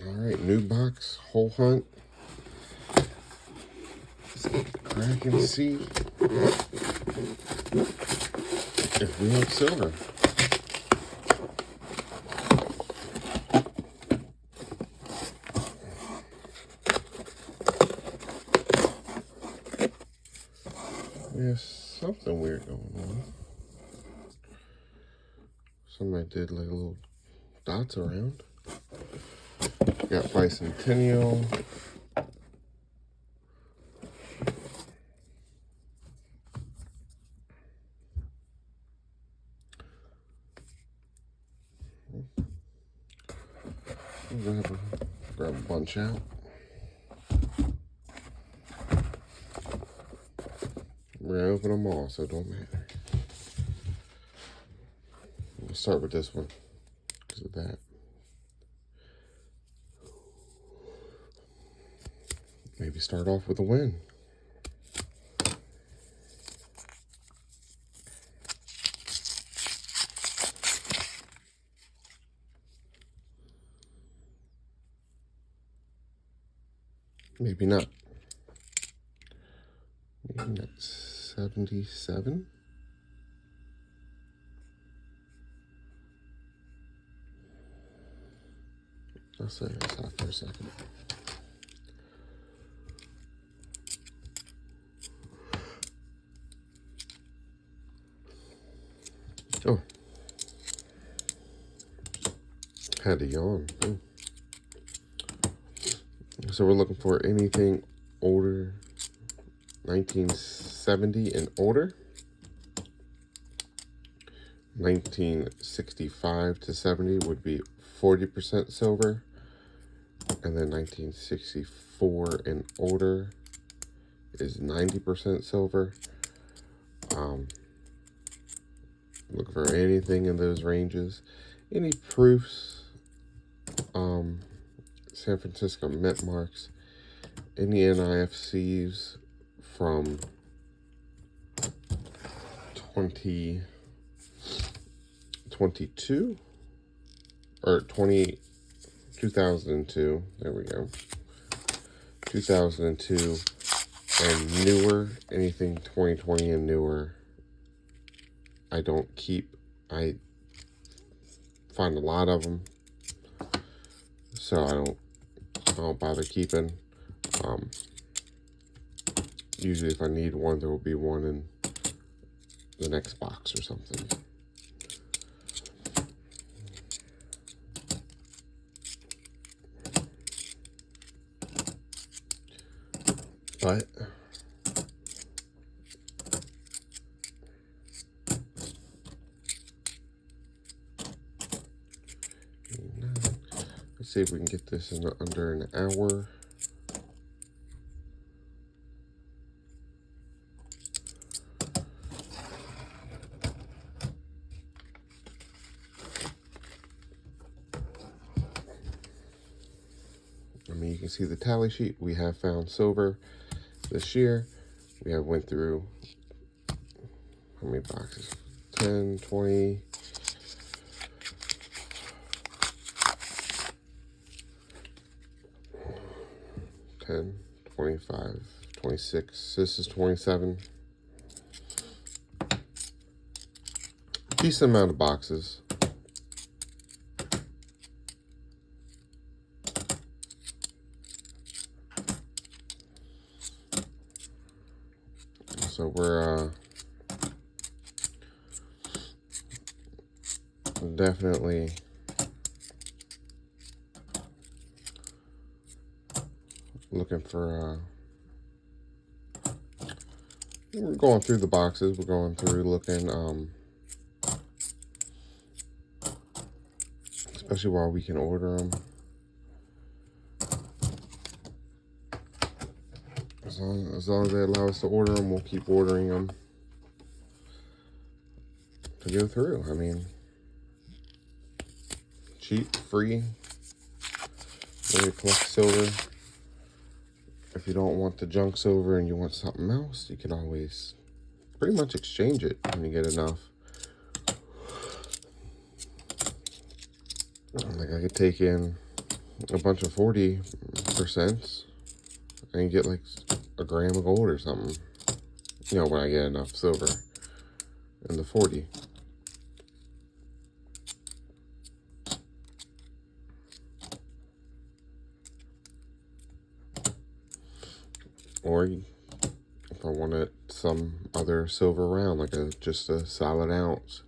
All right, new box, whole hunt. Let's get the crack and see if we have silver. There's something weird going on. Somebody did like little dots around. Got bicentennial. I'm gonna have to grab a bunch out. We're gonna open them all, so it don't matter. We'll start with this one because of that. Maybe start off with a win. Maybe not. Maybe not 77. I'll say this out for a second. Oh. Had to yawn. Oh. So we're looking for anything older, 1970 and older. 1965 to 70 would be 40% silver. And then 1964 and older is 90% silver. Look for anything in those ranges. Any proofs, San Francisco Mint marks, any NIFCs from 2022 or 2002. There we go. 2002 and newer, anything 2020 and newer. I don't keep. I find a lot of them, so I don't bother keeping. Usually if I need one, there will be one in the next box or something. But let's see if we can get this in under an hour. I mean, you can see the tally sheet. We have found silver this year. We have went through how many boxes? 10, 20. 10, 25, 26. This is 27. Decent amount of boxes. So we're definitely looking for we're going through the boxes. We're going through looking especially while we can order them. As long as they allow us to order them, we'll keep ordering them to go through. I mean, cheap, free, way to collect silver. If you don't want the junk silver and you want something else, you can always pretty much exchange it when you get enough. Like I could take in a bunch of 40%, and you get like a gram of gold or something. You know, when I get enough silver in the 40. Or if I wanted some other silver round, like just a solid ounce.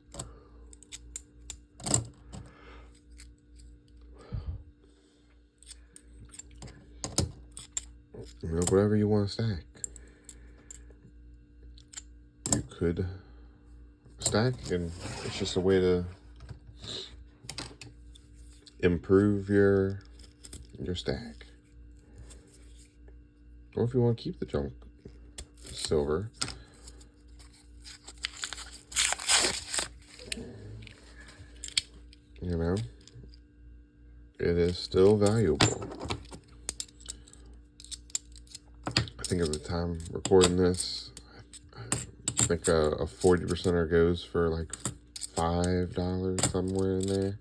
You know, whatever you want to stack. You could stack, and it's just a way to improve your stack. Or if you want to keep the junk silver, you know, it is still valuable. I think at the time recording this, I think a 40%er goes for like $5, somewhere in there.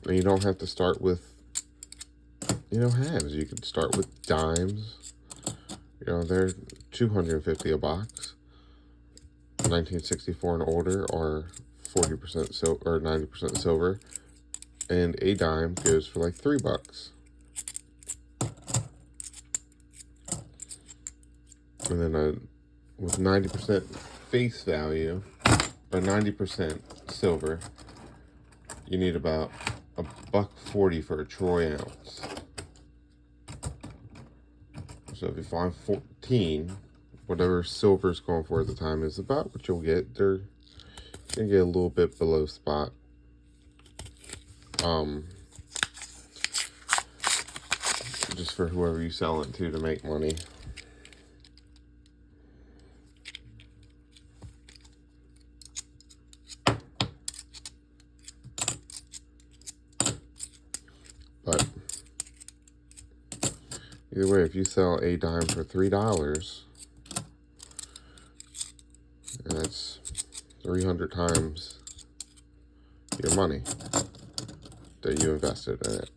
And you don't have to start with, you know, halves. You could start with dimes. You know, they're $250 a box. 1964 and older are 40% silver or 90% silver, and a dime goes for like $3. And then with 90% face value or 90% silver, you need about $1.40 for a troy ounce. So if you find 14, whatever silver's going for at the time is about what you'll get. They're gonna get a little bit below spot. Just for whoever you sell it to make money. But either way, if you sell a dime for $3, and that's 300 times your money that you invested in it.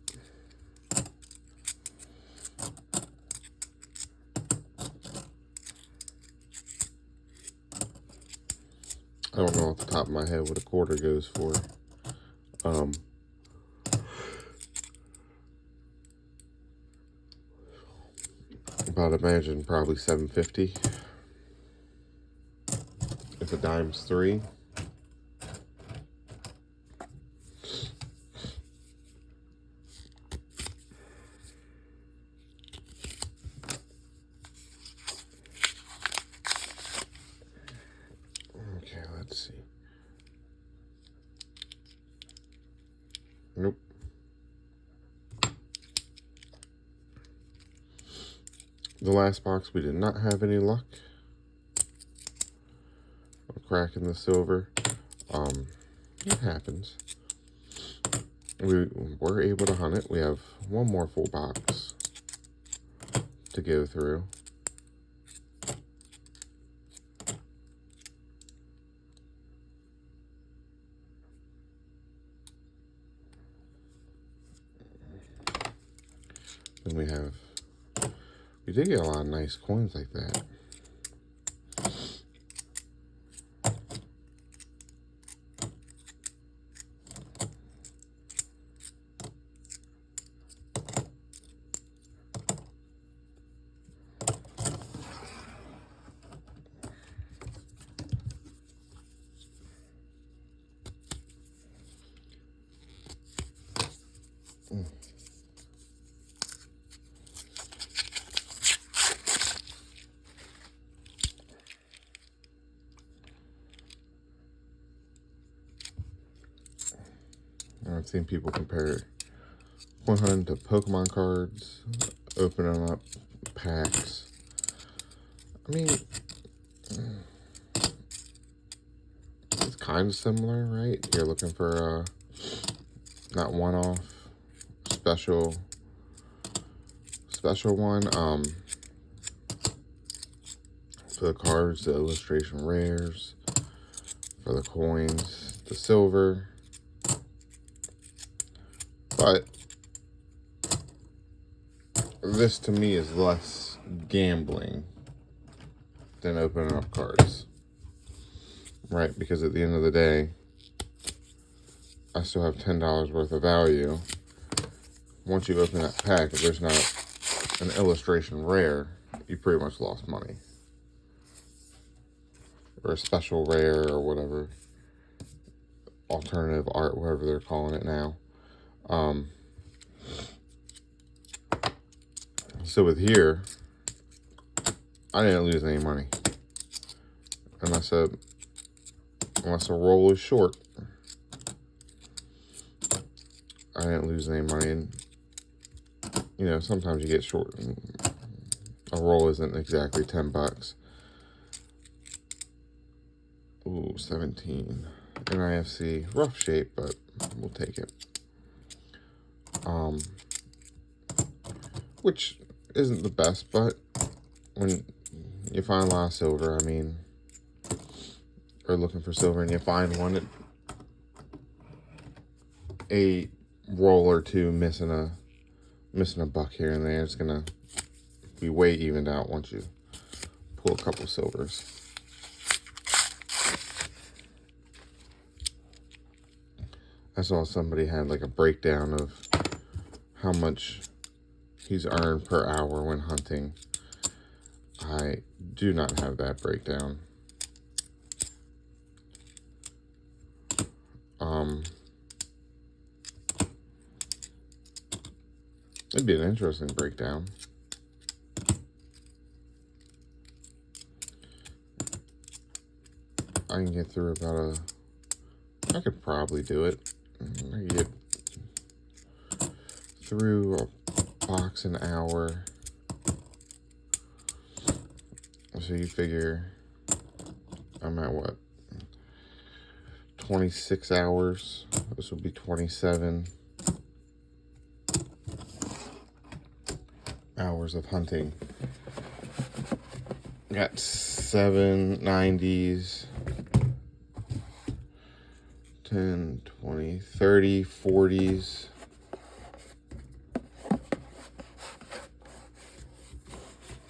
I don't know off the top of my head what a quarter goes for. But I'd imagine probably $7.50 if a dime's 3. Okay, let's see. Nope. The last box, we did not have any luck. Cracking the silver. It happens. We were able to hunt it. We have one more full box to go through. Then we did get a lot of nice coins like that. I've seen people compare coin hunting to Pokemon cards, opening up packs. I mean, it's kind of similar, right? You're looking for not one-off, special one. For the cards, the illustration rares. For the coins, the silver. But this to me is less gambling than opening up cards. Right? Because at the end of the day, I still have $10 worth of value. Once you open that pack, if there's not an illustration rare, you pretty much lost money. Or a special rare or whatever. Alternative art, whatever they're calling it now. So with here, I didn't lose any money. Unless a roll is short. I didn't lose any money. And, you know, sometimes you get short. And a roll isn't exactly $10. Ooh, 17. NIFC, rough shape, but we'll take it. Which isn't the best, but when you find a lot of silver, I mean, or looking for silver and you find one, a roll or two missing a buck here and there, it's gonna be way evened out once you pull a couple silvers. I saw somebody had like a breakdown of how much he's earned per hour when hunting. I do not have that breakdown. It'd be an interesting breakdown. I can get through about I could probably do it. I could get through a box an hour. So you figure I'm at what? 26 hours. This will be 27 hours of hunting. Got 7 90s, 10, 20, 30, 40s.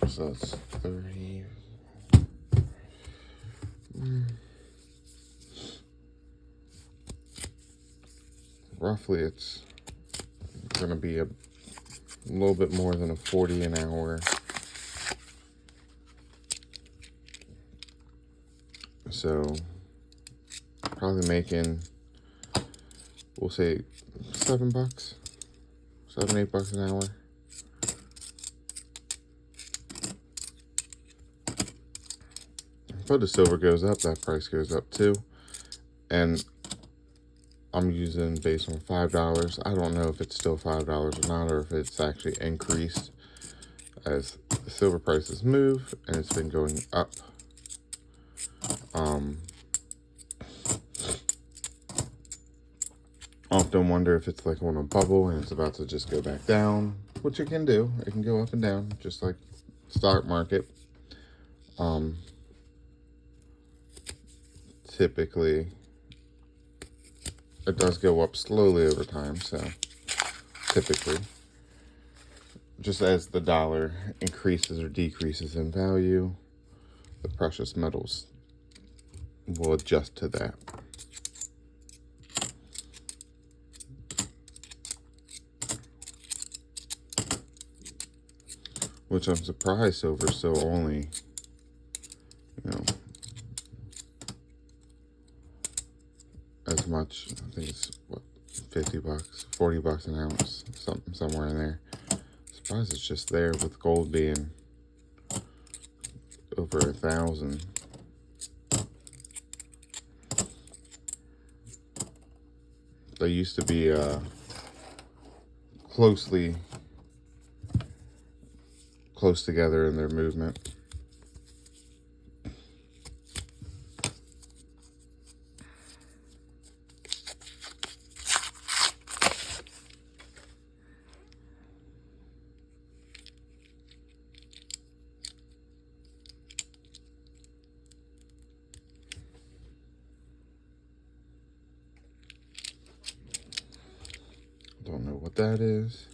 So that's 30. Roughly it's going to be a little bit more than a 40 an hour. So probably making, we'll say $7, $8 an hour. But the silver goes up, that price goes up too. And I'm using based on $5. I don't know if it's still $5 or not, or if it's actually increased as the silver prices move, and it's been going up. Often wonder if it's like on a bubble and it's about to just go back down, which it can do. It can go up and down, just like stock market. Typically, it does go up slowly over time, so typically, just as the dollar increases or decreases in value, the precious metals will adjust to that. Which I'm surprised silver's so only, you know, as much. I think it's what, $50, $40 an ounce, somewhere in there. Surprised it's just there with gold being over 1,000. They used to be close together in their movement. Don't know what that is.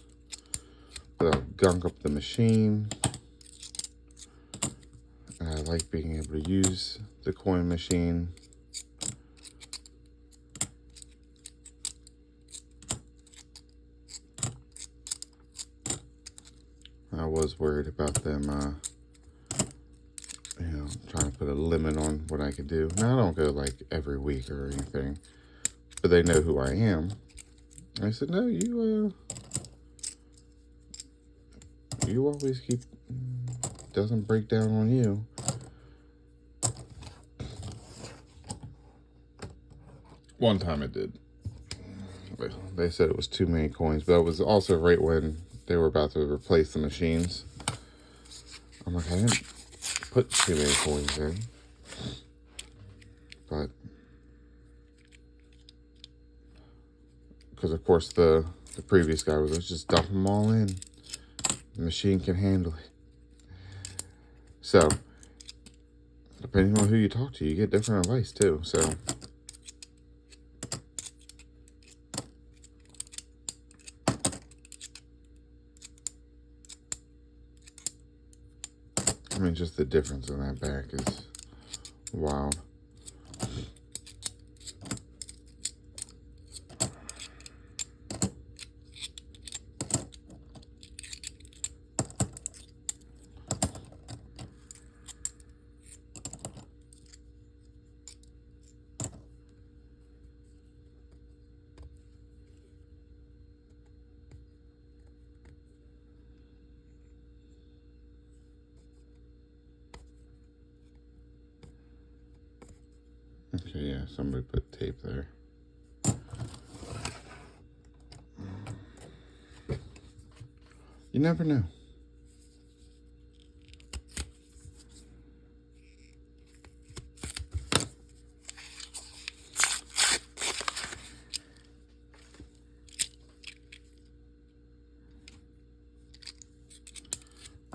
But I'll gunk up the machine. And I like being able to use the coin machine. I was worried about them, you know, trying to put a limit on what I could do. Now, I don't go like every week or anything, but they know who I am. I said, no, you always keep, doesn't break down on you. One time it did. They said it was too many coins, but it was also right when they were about to replace the machines. I'm like, I didn't put too many coins in. But, because of course the previous guy was, let's just dump them all in. The machine can handle it. So, depending on who you talk to, you get different advice too. So, I mean, just the difference in that back is wild. Okay, yeah, somebody put tape there. You never know.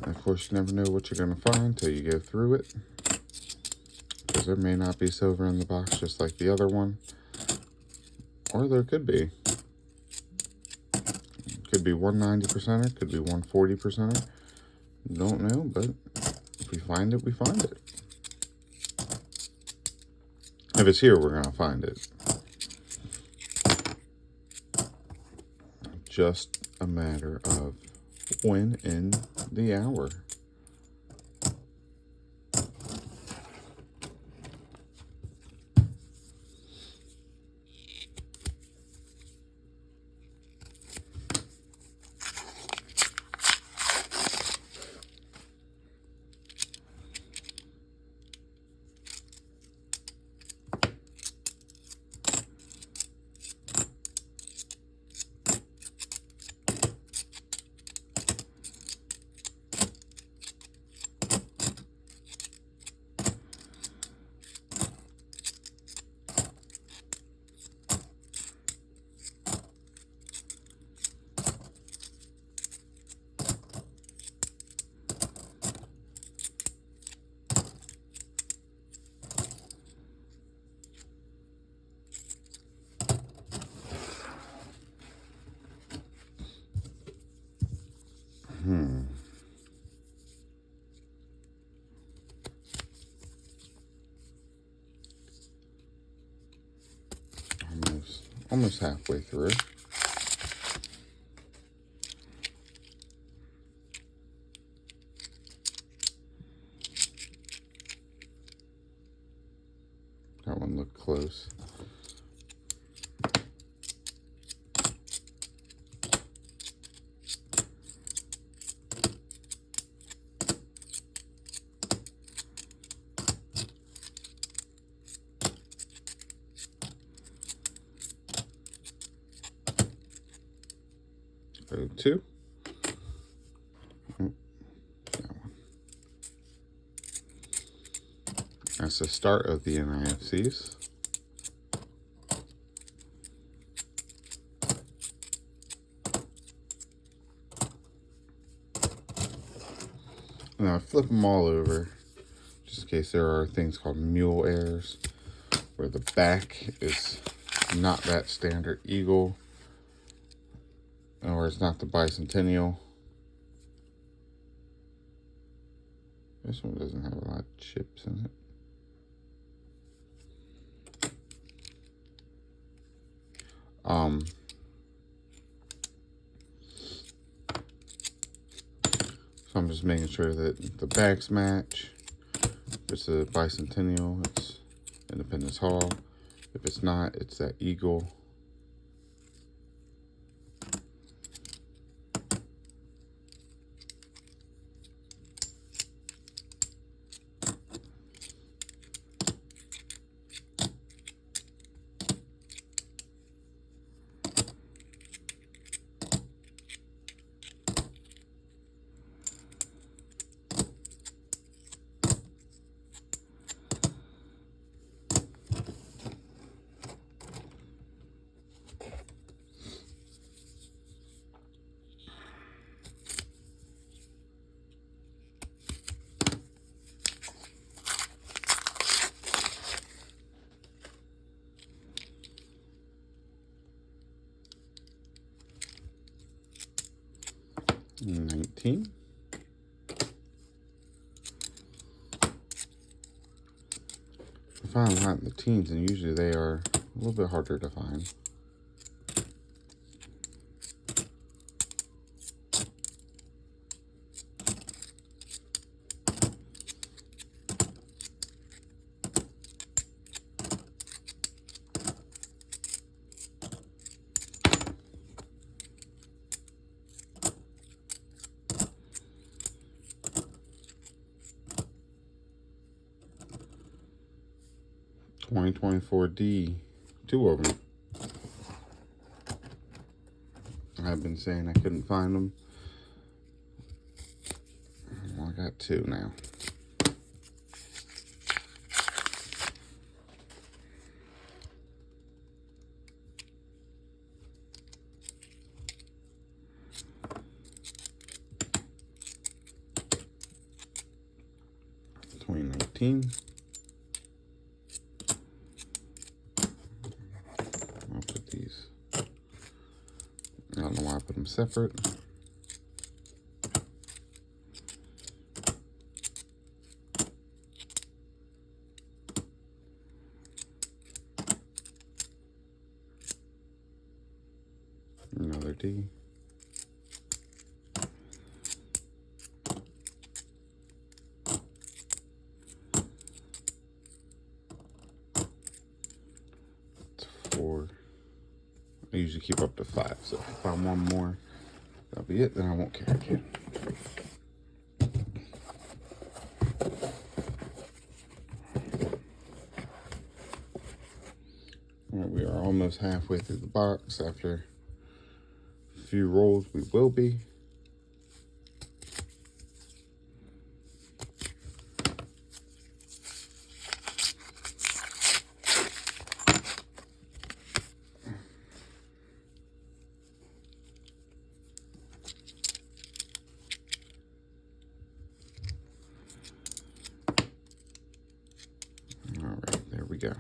And of course, you never know what you're going to find until you go through it. Because there may not be silver in the box just like the other one. Or there could be. Could be 190%er, could be 140%er. Don't know, but if we find it, we find it. If it's here, we're going to find it. Just a matter of when in the hour. Almost halfway through. That one looked close. Two. Oh, that one. That's the start of the NIFCs. Now I flip them all over, just in case there are things called mule errors, where the back is not that standard eagle. or it's not the bicentennial. This one doesn't have a lot of chips in it. So I'm just making sure that the backs match. If it's a bicentennial, it's Independence Hall. If it's not, it's that eagle. $19. I find a lot in the teens, and usually they are a little bit harder to find. $2024D, 2 of them. I've been saying I couldn't find them. Well, I got 2 now. $2019. I'll put these. I don't know why I put them separate. Another D. It's 4. I usually keep up to 5, so if I find one more, that'll be it, then I won't carry it. Alright, we are almost halfway through the box. After a few rolls, we will be. Alright, there we go.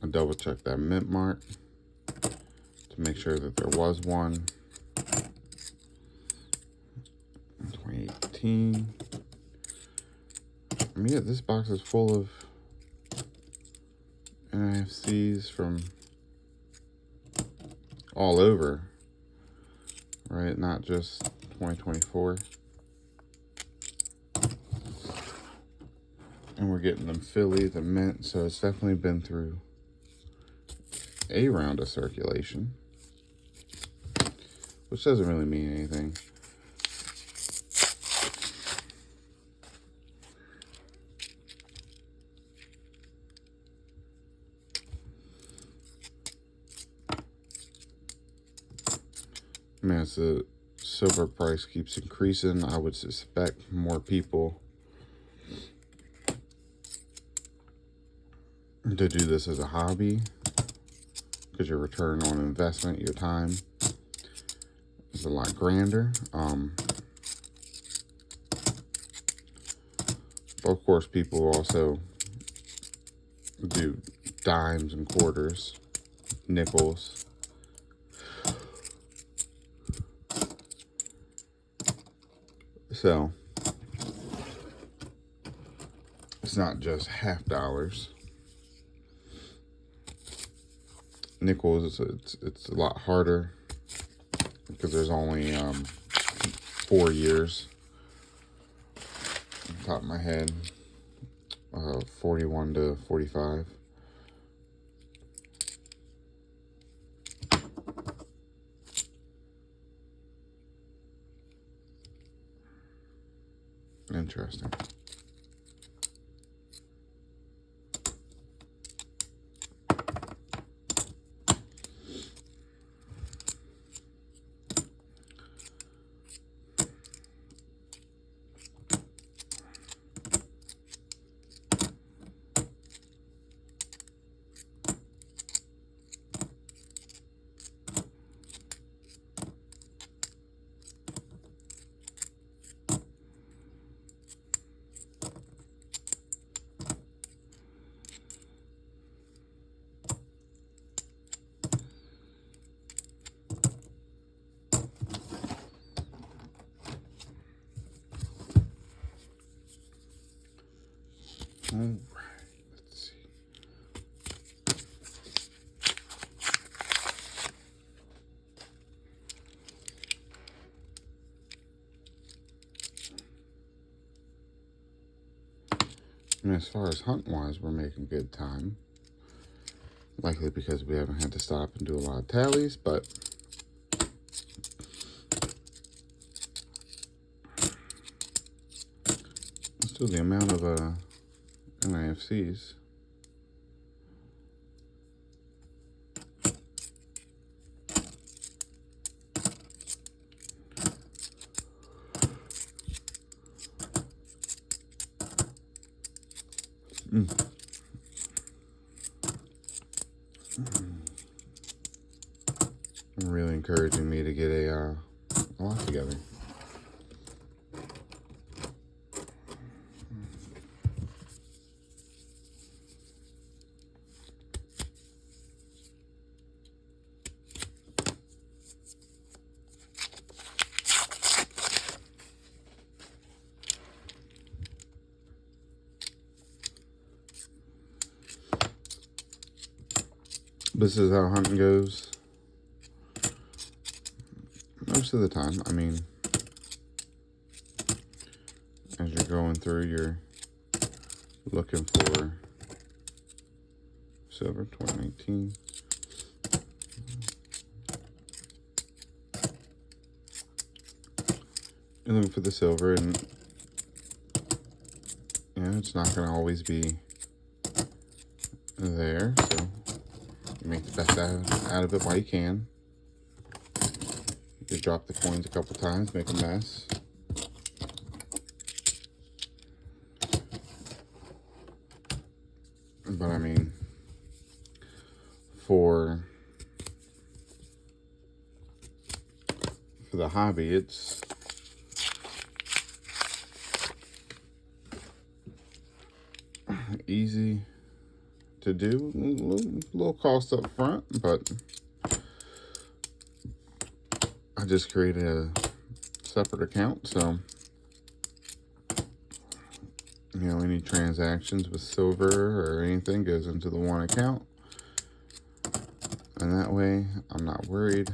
I double check that mint mark to make sure that there was one. 2018. I mean, yeah, this box is full of NFCs from all over, right? Not just 2024. And we're getting them Philly, the mint, so it's definitely been through a round of circulation, which doesn't really mean anything. I mean, as the silver price keeps increasing, I would suspect more people to do this as a hobby, because your return on investment, your time, is a lot grander. Well, of course, people also do dimes and quarters, nickels. So it's not just half dollars. Nickels, it's a lot harder because there's only 4 years. On top of my head, 41 to 45. Interesting. All right, let's see. I mean, as far as hunt-wise, we're making good time. Likely because we haven't had to stop and do a lot of tallies, but still the amount of NIFCs. Really encouraging me to get a lot together. This is how hunting goes most of the time. I mean, as you're going through, you're looking for silver 2019. You're looking for the silver, and it's not going to always be there, so you make the best out of it while you can. You drop the coins a couple times, make a mess. But I mean, for the hobby, it's easy to do. A little cost up front, but I just created a separate account, so any transactions with silver or anything goes into the one account, and that way I'm not worried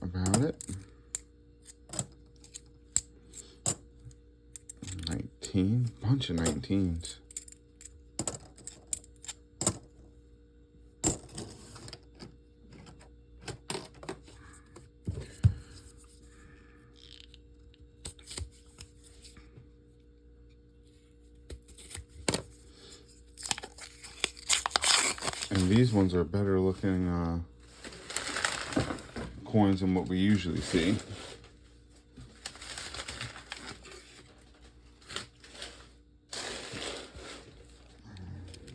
about it. 19, bunch of 19s. And these ones are better looking coins than what we usually see.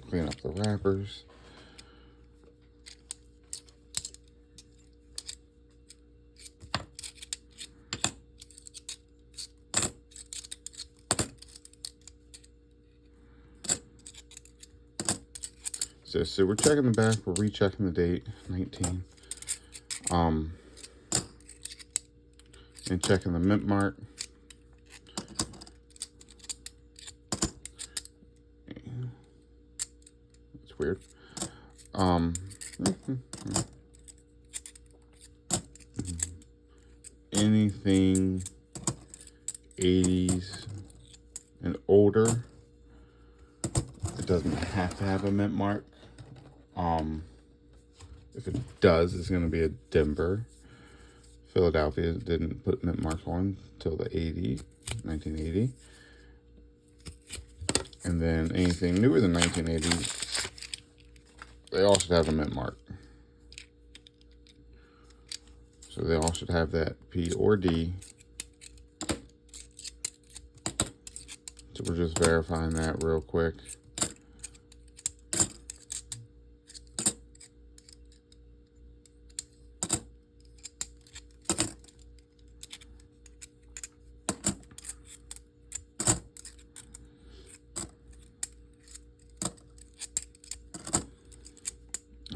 Clean up the wrappers. this. So we're checking the back, we're rechecking the date, 19. And checking the mint mark. It's weird. Anything 80s and older, it doesn't have to have a mint mark. If it does, it's going to be a Denver. Philadelphia didn't put mint mark on until the 1980. And then anything newer than 1980, they all should have a mint mark. So they all should have that P or D. So we're just verifying that real quick.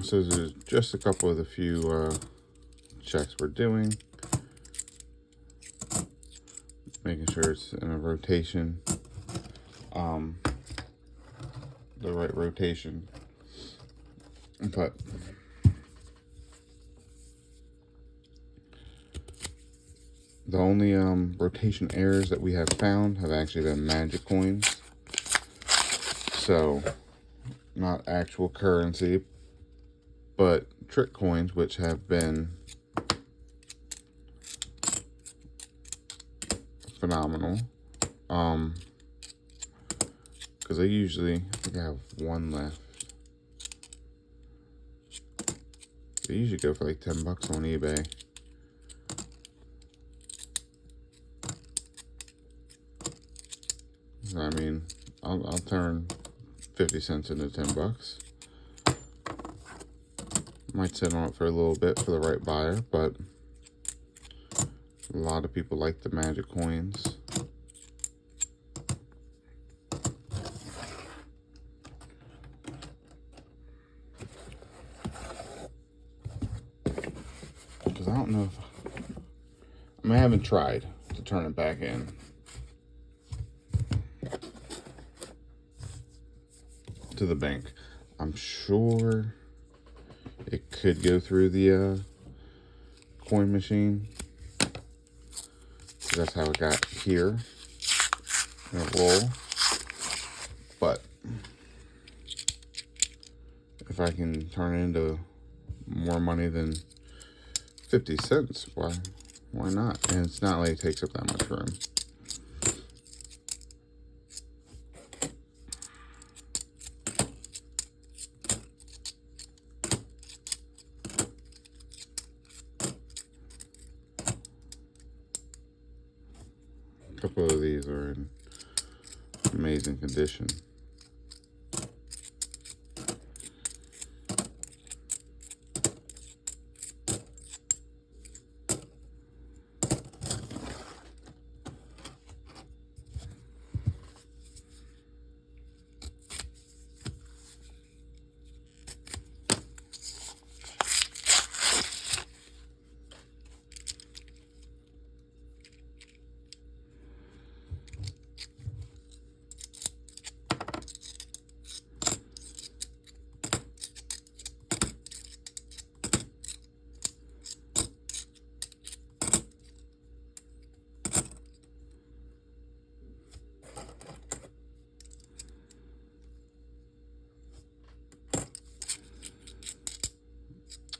So there's just a couple of the few checks we're doing. Making sure it's in a rotation. The right rotation. But the only rotation errors that we have found have actually been magic coins. So not actual currency, but trick coins, which have been phenomenal. Because I think I have one left. They usually go for like 10 bucks on eBay. I mean, I'll turn 50 cents into 10 bucks. Might sit on it for a little bit for the right buyer, but a lot of people like the magic coins. Because I don't know if... I haven't tried to turn it back in. To the bank. I'm sure it could go through the coin machine. That's how it got here in a roll. But if I can turn it into more money than 50 cents, why not? And it's not like it takes up that much room. A couple of these are in amazing condition.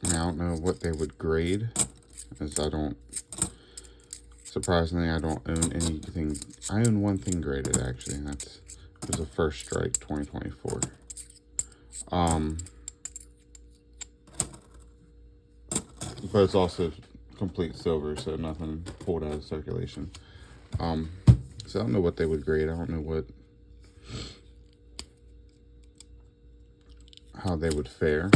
I don't know what they would grade, as surprisingly, I don't own anything. I own one thing graded, actually, and it was a First Strike 2024. But it's also complete silver, so nothing pulled out of circulation. So I don't know what they would grade. I don't know how they would fare.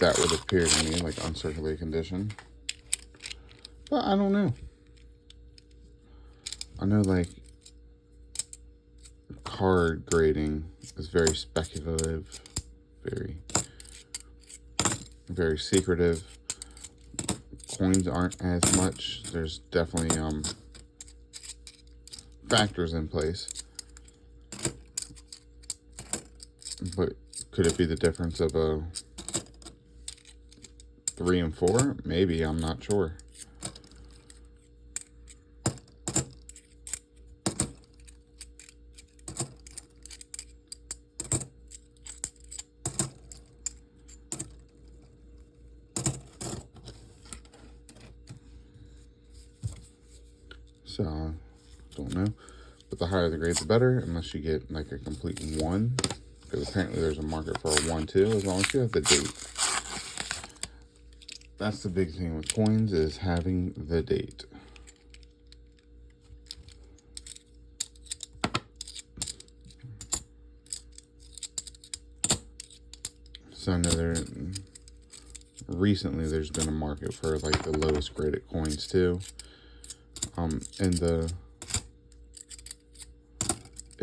That would appear to me like uncirculated condition, but I don't know. I know, like, card grading is very speculative, very secretive. Coins aren't as much. There's definitely factors in place, but could it be the difference of a 3 and 4? Maybe, I'm not sure. So, don't know. But the higher the grade, the better, unless you get like a complete 1. Because apparently there's a market for a 1 too, as long as you have the date. That's the big thing with coins, is having the date. So I know recently there's been a market for like the lowest graded coins too. In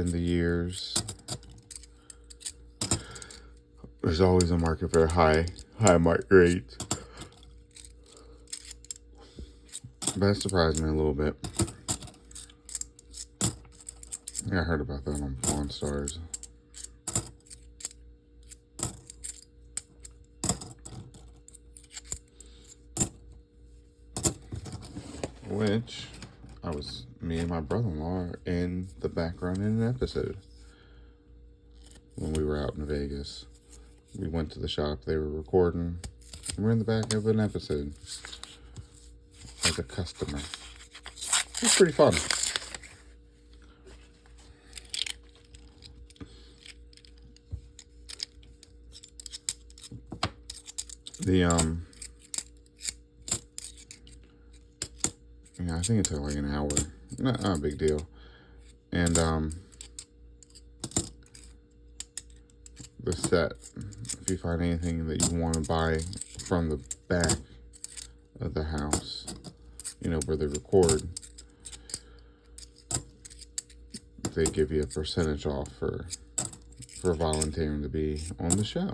the years, there's always a market for high mark grades. But that surprised me a little bit. I heard about that on Pawn Stars. Which me and my brother-in-law are in the background in an episode. When we were out in Vegas, we went to the shop, they were recording, and we're in the back of an episode as a customer. It was pretty fun. Yeah, I think it took like an hour. Not a big deal. And the set, if you find anything that you want to buy from the back of the house, you know, where they record, they give you a percentage off for volunteering to be on the show.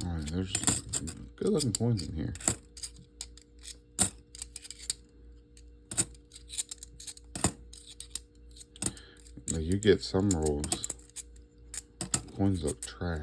Alright, there's good looking coins in here. Now you get some rolls, coins look trash.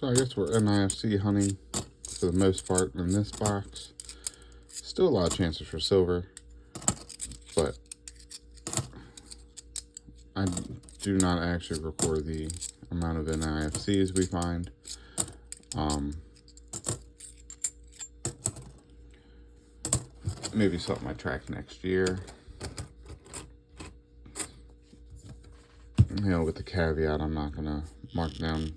So I guess we're NIFC hunting for the most part in this box. Still a lot of chances for silver, but I do not actually record the amount of NIFCs we find. Maybe something I track next year. You know, with the caveat, I'm not gonna mark down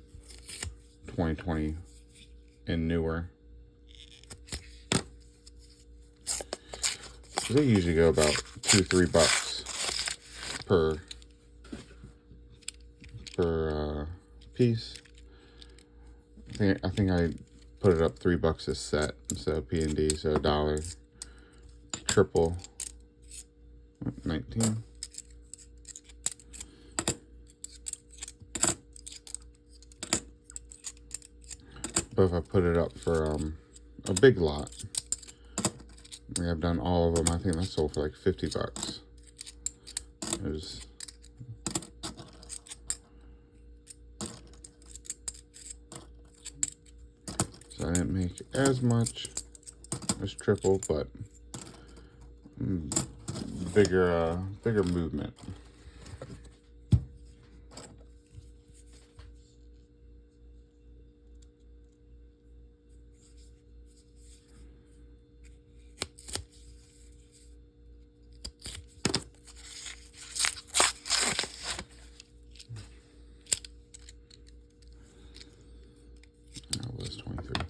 2020 and newer. They usually go about $2-3 per piece. I think I put it up $3 a set, so P&D, so $1. triple. 19. But if I put it up for a big lot, I've done all of them. I think that sold for like 50 bucks. So I didn't make as much as triple, but bigger movement. That was 23.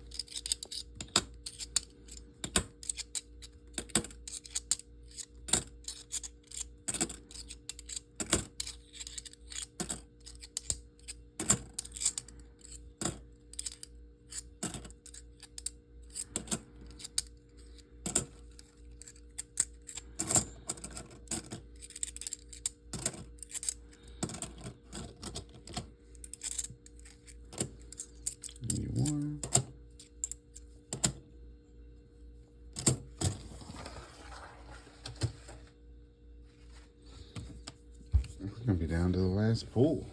We're gonna be down to the last pool.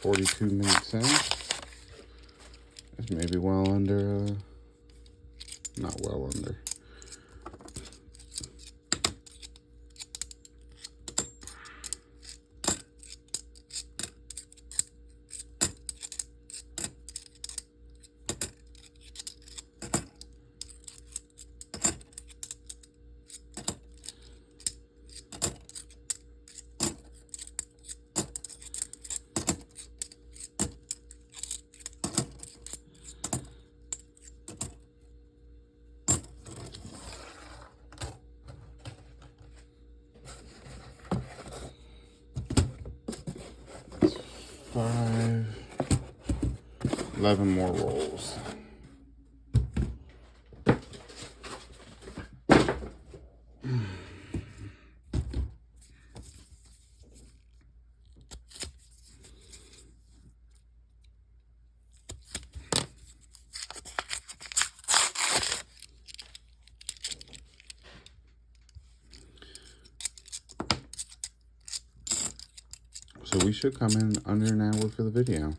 42 minutes in. It's maybe well under, not well under. Five, 11 more rolls. So we should come in under an hour for the video.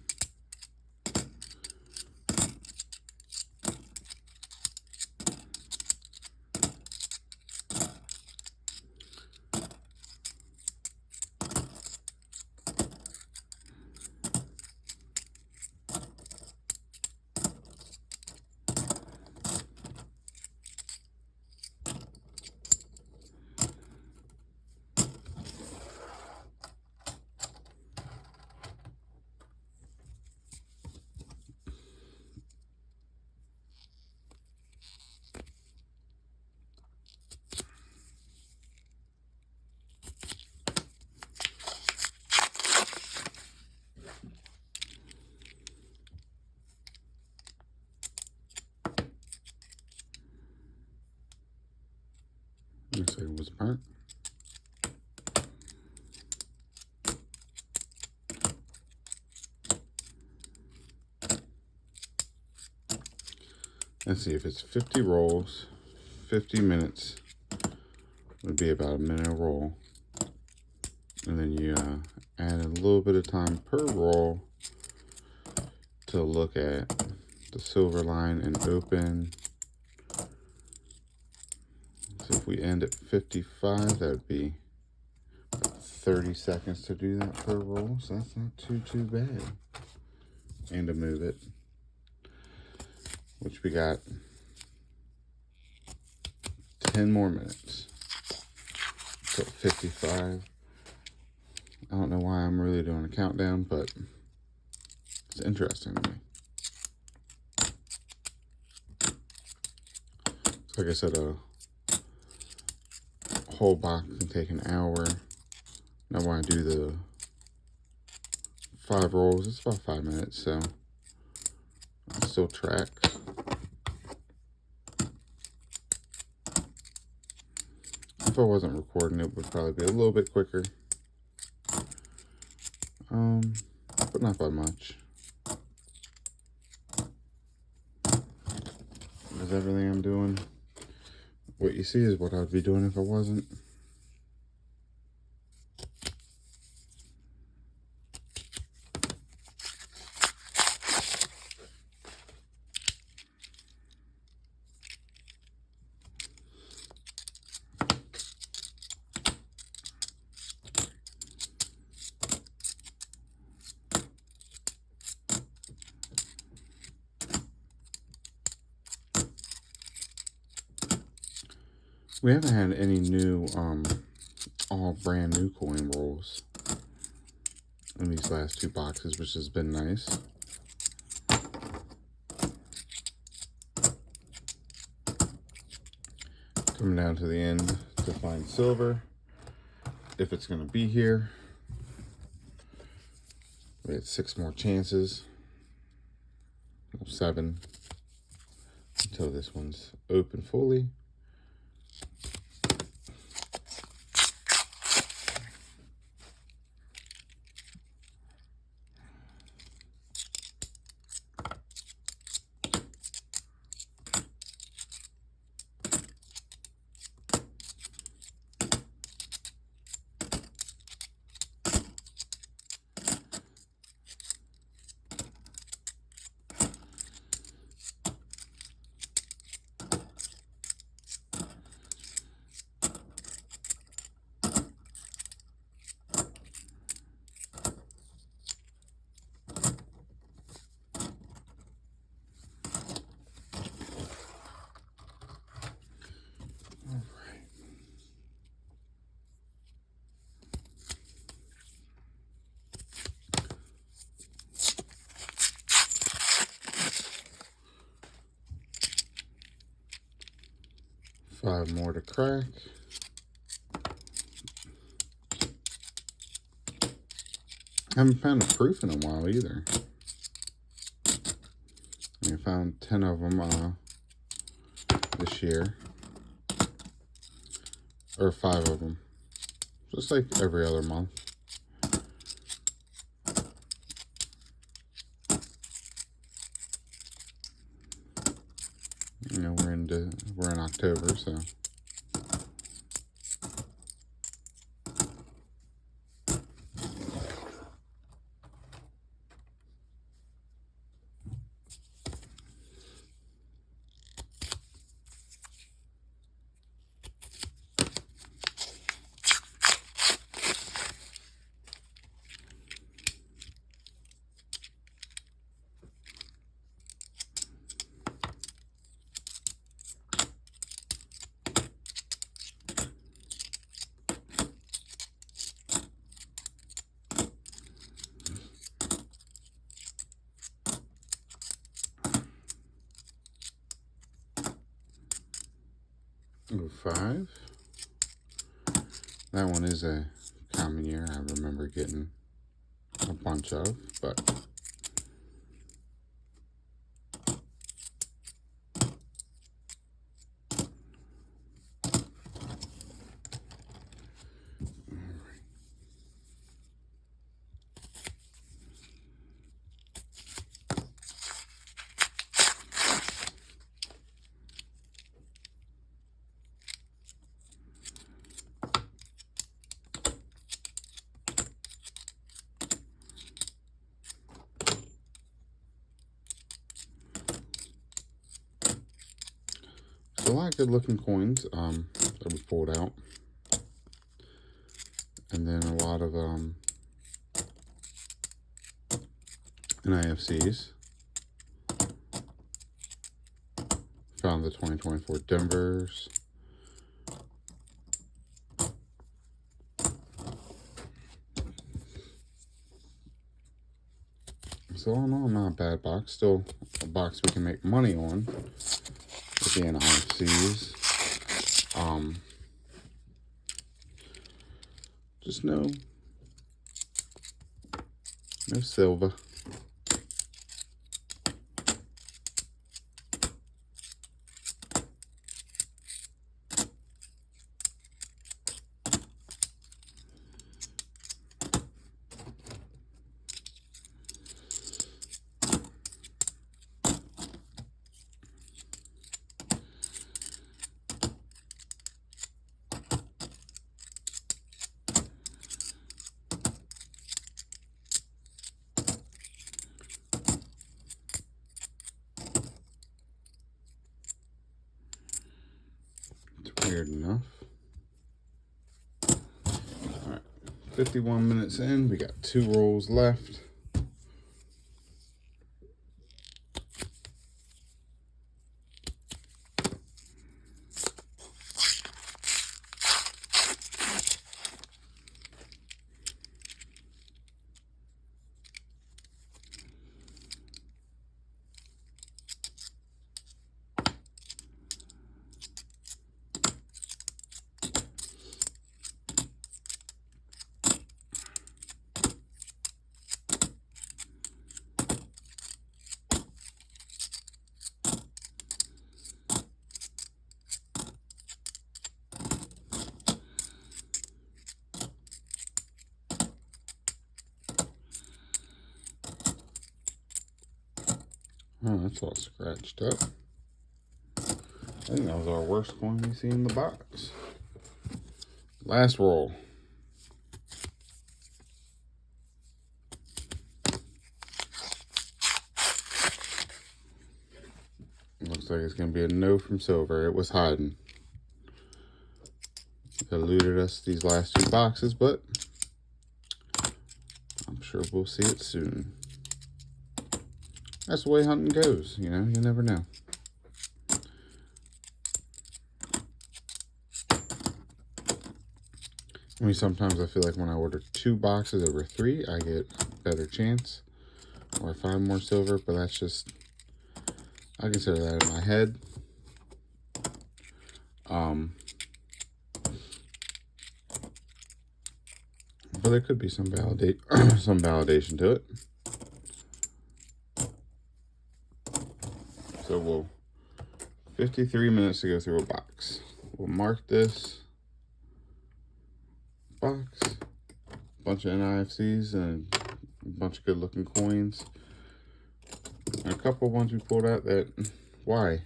Looks like it was apart. Let's see, if it's 50 rolls, 50 minutes would be about a minute a roll. And then you add a little bit of time per roll to look at the silver line and open. So if we end at 55, that would be 30 seconds to do that per roll. So that's not too bad. And to move it, which we got 10 more minutes. So 55. I don't know why I'm really doing a countdown, but it's interesting to me. Like I said, a whole box can take an hour. Now when I do the 5 rolls, it's about 5 minutes, so Still tracks. If I wasn't recording, it would probably be a little bit quicker. But not by much. Because everything I'm doing, what you see is what I'd be doing if I wasn't. We haven't had any new, all brand new coin rolls in these last 2 boxes, which has been nice. Coming down to the end to find silver, if it's going to be here. We had 6 more chances, 7, until this one's open fully. Five more to crack. Haven't found a proof in a while either. I found 10 of them this year. Or 5 of them. Just like every other month. You know, we're in October, so. Number 5. That one is a common year. I remember getting a bunch of, but a lot of good looking coins that we pulled out, and then a lot of NIFCs. Found the 2024 Denvers. So all in all, not a bad box. Still a box we can make money on with the NIFCs. Just no silver. Weird enough. Alright, 51 minutes in. We got 2 rolls left. Oh, that's all scratched up. I think that was our worst coin we see in the box. Last roll. Looks like it's going to be a no from silver. It was hiding. It eluded us these last 2 boxes, but I'm sure we'll see it soon. That's the way hunting goes, you know, you never know. I mean, sometimes I feel like when I order 2 boxes over 3, I get a better chance, or I find more silver, but that's just, I consider that in my head. But there could be some validation to it. So we'll 53 minutes to go through a box. We'll mark this box, a bunch of NIFCs and a bunch of good looking coins. And a couple of ones we pulled out that, why?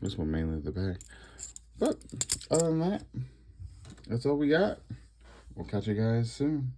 This one mainly the back. But other than that, that's all we got. We'll catch you guys soon.